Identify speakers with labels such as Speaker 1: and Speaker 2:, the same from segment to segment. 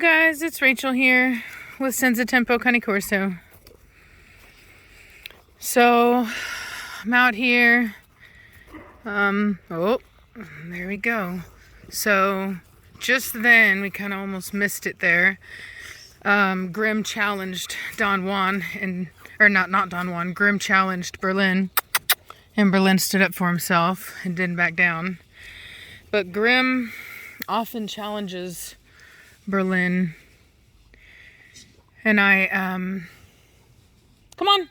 Speaker 1: guys, it's Rachel here with Senza Tempo Cane Corso. So I'm out here. Oh, there we go. So just then we kind of almost missed it there. Grim challenged Don Juan not Don Juan. Grim challenged Berlin, and Berlin stood up for himself and didn't back down. But Grim often challenges Berlin, and I come on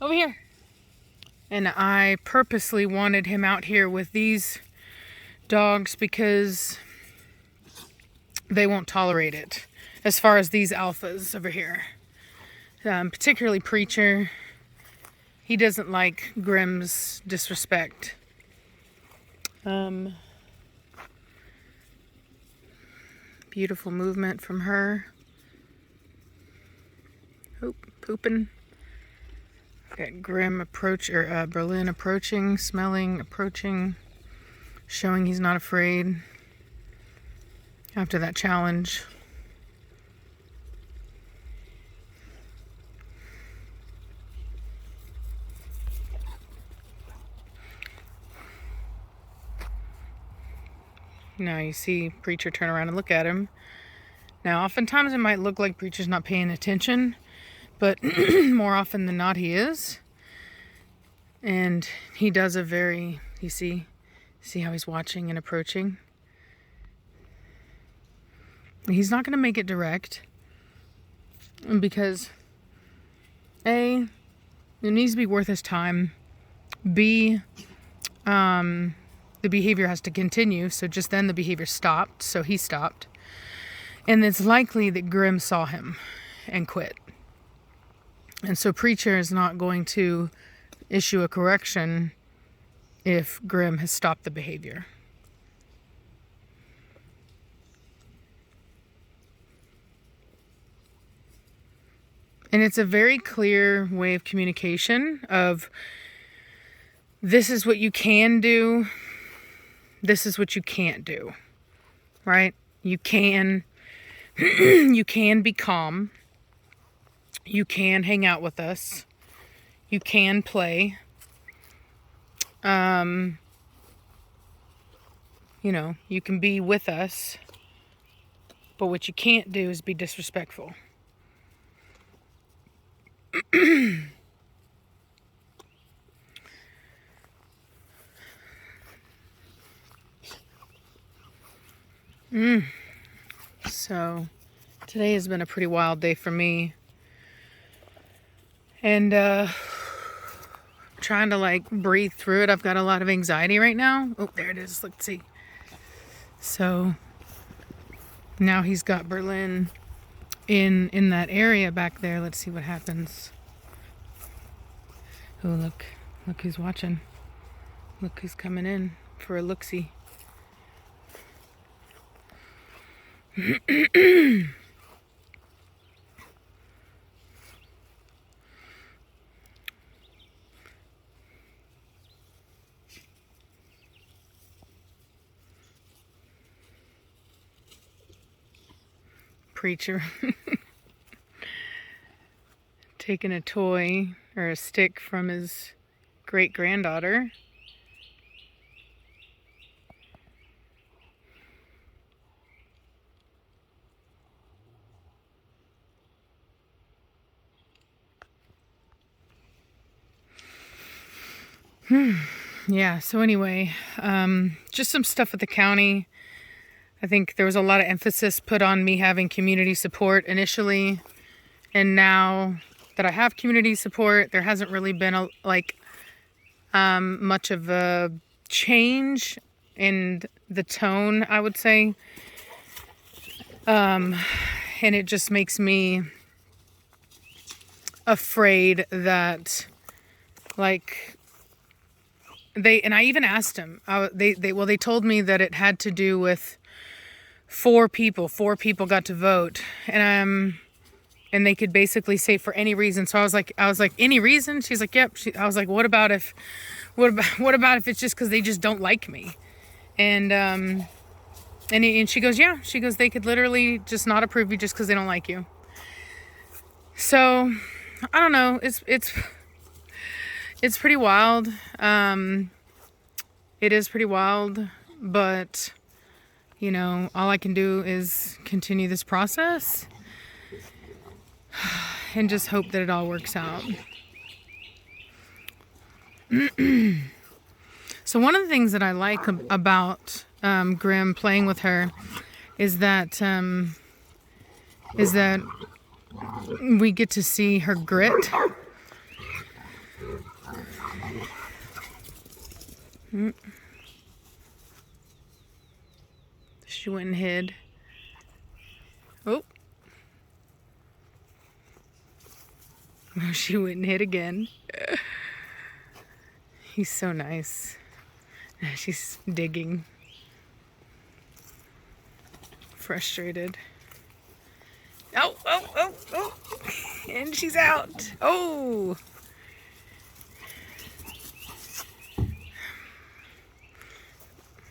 Speaker 1: over here, and I purposely wanted him out here with these dogs because they won't tolerate it. As far as these alphas over here, particularly Preacher, he doesn't like Grim's disrespect. Beautiful movement from her. Oh, pooping. Got Grim Berlin approaching, smelling, approaching, showing he's not afraid after that challenge. Now you see Preacher turn around and look at him. Now, oftentimes it might look like Preacher's not paying attention, but more often than not he is. And he does you see how he's watching and approaching? He's not going to make it direct because A, it needs to be worth his time. B, the behavior has to continue, so just then the behavior stopped, so he stopped. And it's likely that Grim saw him and quit. And so Preacher is not going to issue a correction if Grim has stopped the behavior. And it's a very clear way of communication of this is what you can do. This is what you can't do, right? You can be calm. You can hang out with us. You can play. You can be with us. But what you can't do is be disrespectful. So today has been a pretty wild day for me, and trying to breathe through it. I've got a lot of anxiety right now. Oh, there it is. Let's see. So now he's got Berlin in that area back there. Let's see what happens. Oh, look who's watching. Look who's coming in for a look-see. Preacher taking a toy or a stick from his great-granddaughter. Yeah, so anyway, just some stuff with the county. I think there was a lot of emphasis put on me having community support initially, and now that I have community support, there hasn't really been much of a change in the tone, I would say. And it just makes me afraid that and I even asked him. They told me that it had to do with 4 people. 4 people got to vote, and they could basically say for any reason. So I was like, any reason? She's like, yep. I was like, what about if it's just because they just don't like me? And And she goes, yeah. She goes, they could literally just not approve you just because they don't like you. So, I don't know. It's pretty wild. It is pretty wild, but you know, all I can do is continue this process and just hope that it all works out. So one of the things that I like about Grim playing with her is that we get to see her grit. She went and hid. Oh. She went and hid again. He's so nice. She's digging. Frustrated. Oh, oh, oh, oh. And she's out. Oh.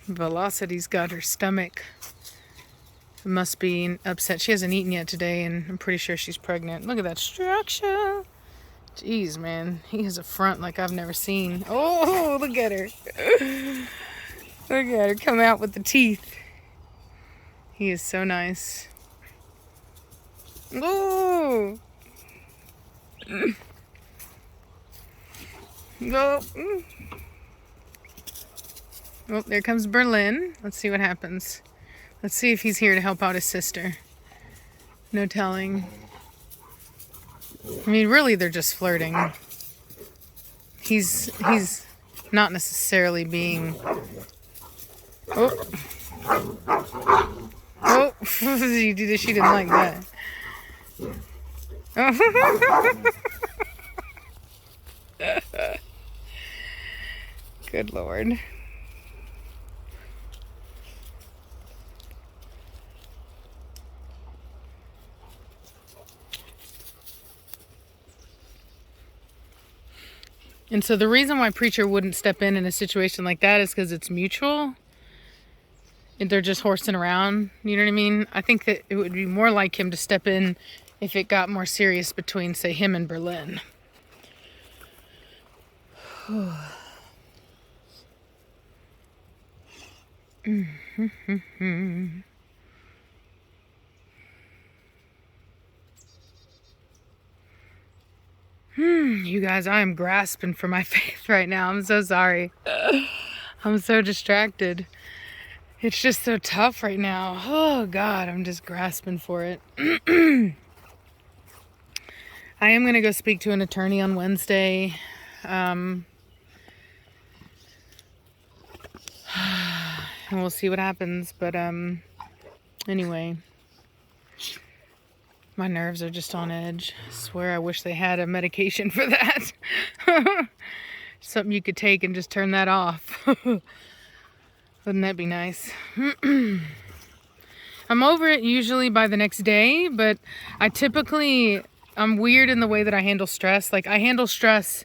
Speaker 1: Velocity's got her stomach. Must be upset. She hasn't eaten yet today, and I'm pretty sure she's pregnant. Look at that structure. Jeez, man. He has a front like I've never seen. Oh, look at her. Look at her come out with the teeth. He is so nice. Oh. Oh. Oh, there comes Berlin. Let's see what happens. Let's see if he's here to help out his sister. No telling. I mean, really, they're just flirting. He's not necessarily being... Oh. Oh. She didn't like that. Oh. Good Lord. And so the reason why Preacher wouldn't step in a situation like that is because it's mutual. And they're just horsing around. You know what I mean? I think that it would be more like him to step in if it got more serious between, say, him and Berlin. You guys, I am grasping for my faith right now. I'm so sorry. I'm so distracted. It's just so tough right now. Oh, God, I'm just grasping for it. I am going to go speak to an attorney on Wednesday. And we'll see what happens. But anyway, my nerves are just on edge. I swear I wish they had a medication for that. Something you could take and just turn that off. Wouldn't that be nice? I'm over it usually by the next day, but I'm weird in the way that I handle stress. Like, I handle stress,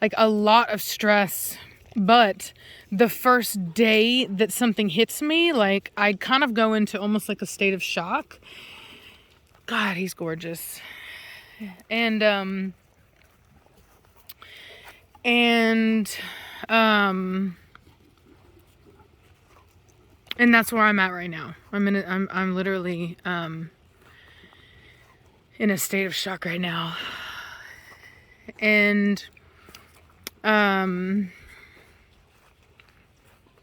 Speaker 1: like a lot of stress, but the first day that something hits me, like, I kind of go into almost like a state of shock. God, he's gorgeous. And that's where I'm at right now. I'm literally in a state of shock right now. And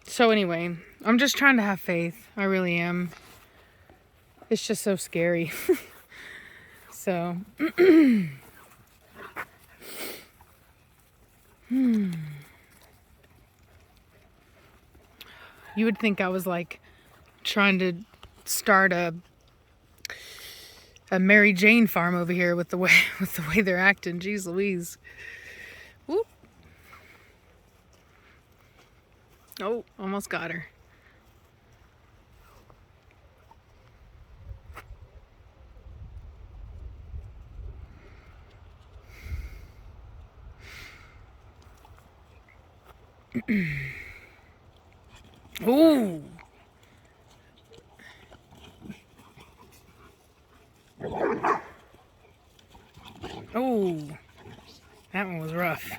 Speaker 1: so anyway, I'm just trying to have faith. I really am. It's just so scary. So you would think I was like trying to start a Mary Jane farm over here with the way they're acting. Jeez Louise. Whoop. Oh, almost got her. Ooh. one was rough.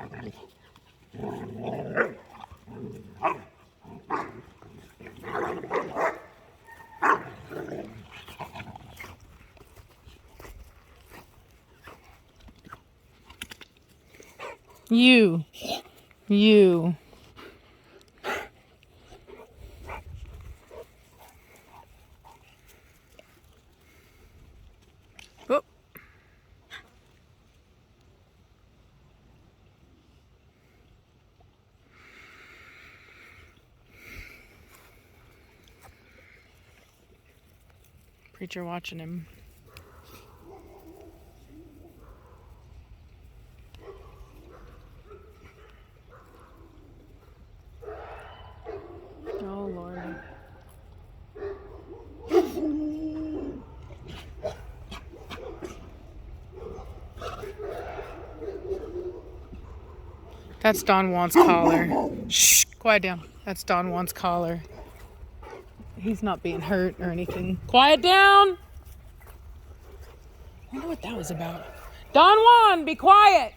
Speaker 1: You. Oh. Preacher watching him. Oh, Lord. That's Don Juan's collar. Shh, quiet down. That's Don Juan's collar. He's not being hurt or anything. Quiet down! I wonder what that was about. Don Juan, be quiet!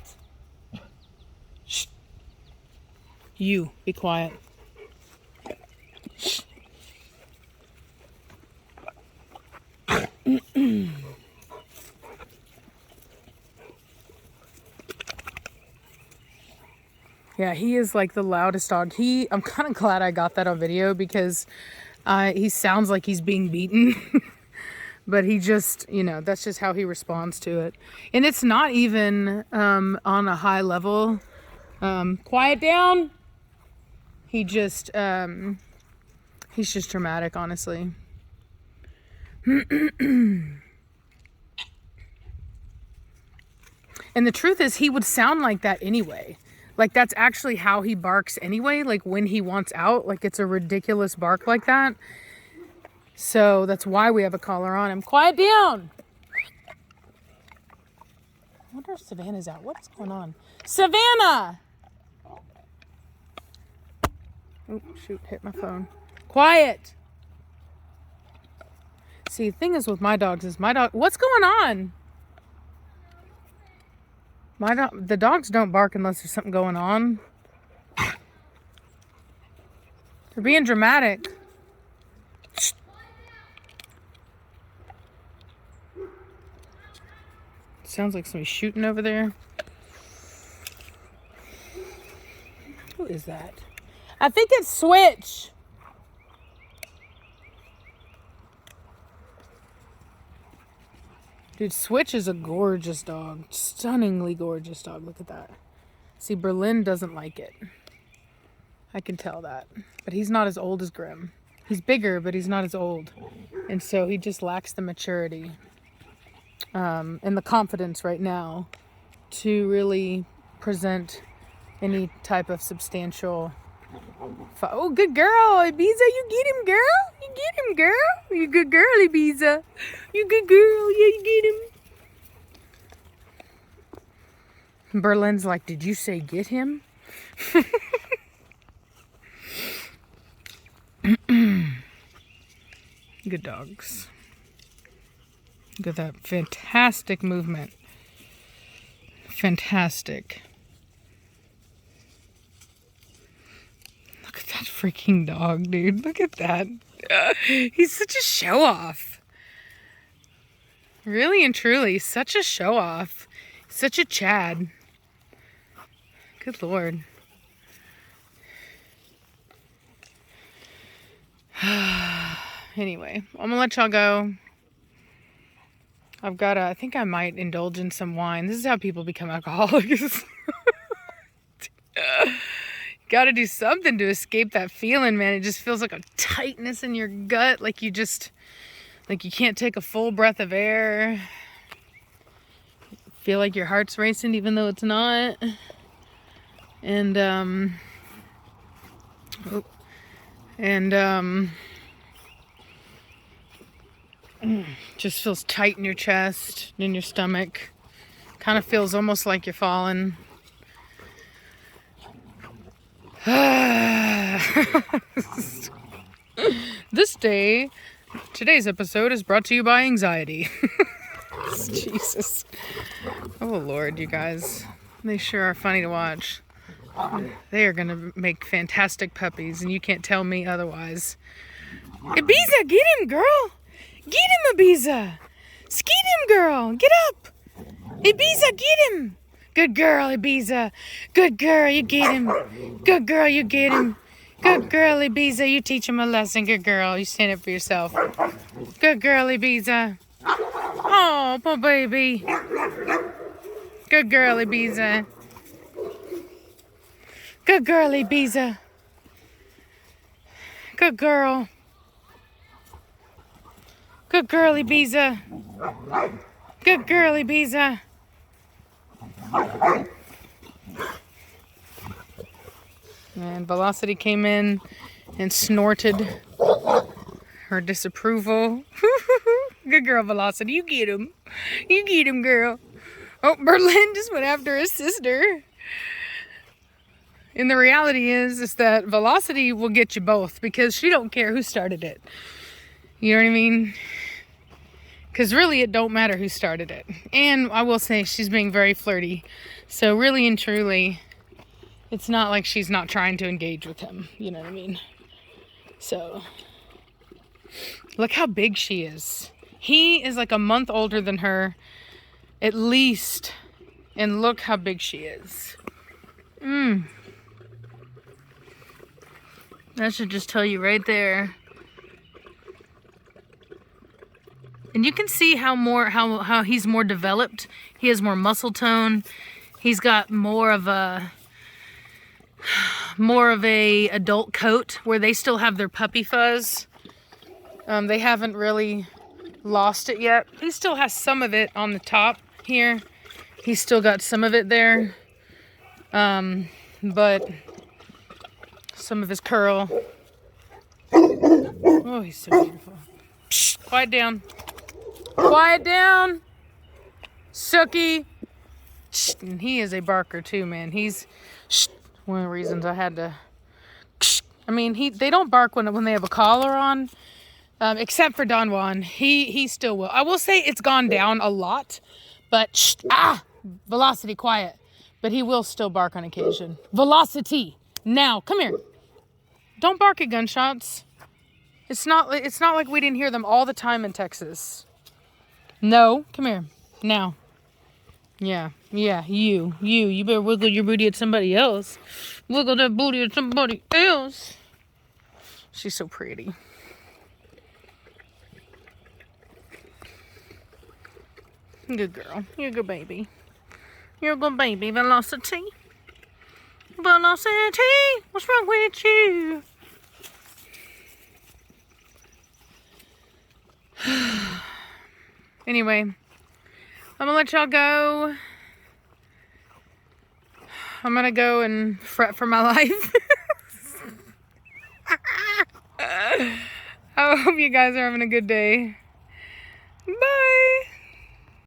Speaker 1: Shh. You, be quiet. Shh. Yeah, he is like the loudest dog. I'm kind of glad I got that on video because he sounds like he's being beaten. But he just, that's just how he responds to it. And it's not even on a high level. Quiet down. He's just dramatic, honestly. And the truth is, he would sound like that anyway. Like, that's actually how he barks anyway. Like, when he wants out, like, it's a ridiculous bark like that. So that's why we have a collar on him. Quiet down. I wonder if Savannah's out. What's going on? Savannah! Oh, shoot, hit my phone. Quiet. See, the thing is with my dogs is what's going on? The dogs don't bark unless there's something going on. They're being dramatic. Sounds like somebody's shooting over there. Who is that? I think it's Switch. Dude, Switch is a gorgeous dog. Stunningly gorgeous dog. Look at that. See, Berlin doesn't like it. I can tell that. But he's not as old as Grim. He's bigger, but he's not as old. And so he just lacks the maturity and the confidence right now to really present any type of substantial... Oh, good girl, Ibiza. You get him, girl. You get him, girl. You good girl, Ibiza. You good girl. Yeah, you get him. Berlin's like, did you say get him? Good dogs. Look at that fantastic movement. Fantastic. Look at that freaking dog, dude. Look at that. He's such a show-off. Really and truly, such a show-off. Such a Chad. Good Lord. Anyway, I'm gonna let y'all go. I think I might indulge in some wine. This is how people become alcoholics. Gotta do something to escape that feeling, man. It just feels like a tightness in your gut. Like you can't take a full breath of air. Feel like your heart's racing even though it's not. Just feels tight in your chest, in your stomach. Kind of feels almost like you're falling. Today's episode is brought to you by anxiety. Jesus. Oh, Lord, you guys. They sure are funny to watch. They are going to make fantastic puppies, and you can't tell me otherwise. Ibiza, get him, girl. Get him, Ibiza. Skeet him, girl. Get up. Ibiza, get him. Good girl, Ibiza. Good girl, you get him. Good girl, you get him. Good girl, Ibiza. You teach him a lesson. Good girl. You stand up for yourself. Good girl, Ibiza. Oh, poor baby. Good girl, Ibiza. Good girl, Ibiza. Good girl. Good girl, Ibiza. Good girl, Ibiza. And Velocity came in and snorted her disapproval. Good girl, Velocity. You get him. You get him, girl. Oh, Berlin just went after his sister. And the reality is that Velocity will get you both because she don't care who started it. You know what I mean? Because really it don't matter who started it. And I will say she's being very flirty. So really and truly, it's not like she's not trying to engage with him. You know what I mean? So, look how big she is. He is like a month older than her, at least. And look how big she is. That should just tell you right there. And you can see how he's more developed. He has more muscle tone. He's got more of a adult coat where they still have their puppy fuzz. They haven't really lost it yet. He still has some of it on the top here. He's still got some of it there. But some of his curl. Oh, he's so beautiful. Shh, quiet down. Quiet down. Sookie. Shh. And he is a barker too, man. He's one of the reasons I had to. I mean, they don't bark when they have a collar on, except for Don Juan. He still will. I will say it's gone down a lot, but Velocity, quiet. But he will still bark on occasion. Velocity, now come here. Don't bark at gunshots. It's not like we didn't hear them all the time in Texas. No, come here now. Yeah, you better wiggle your booty at somebody else. Wiggle that booty at somebody else. She's so pretty. Good girl. You're a good baby. You're a good baby, Velocity. Velocity, what's wrong with you? Anyway, I'm gonna let y'all go. I'm gonna go and fret for my life. I hope you guys are having a good day.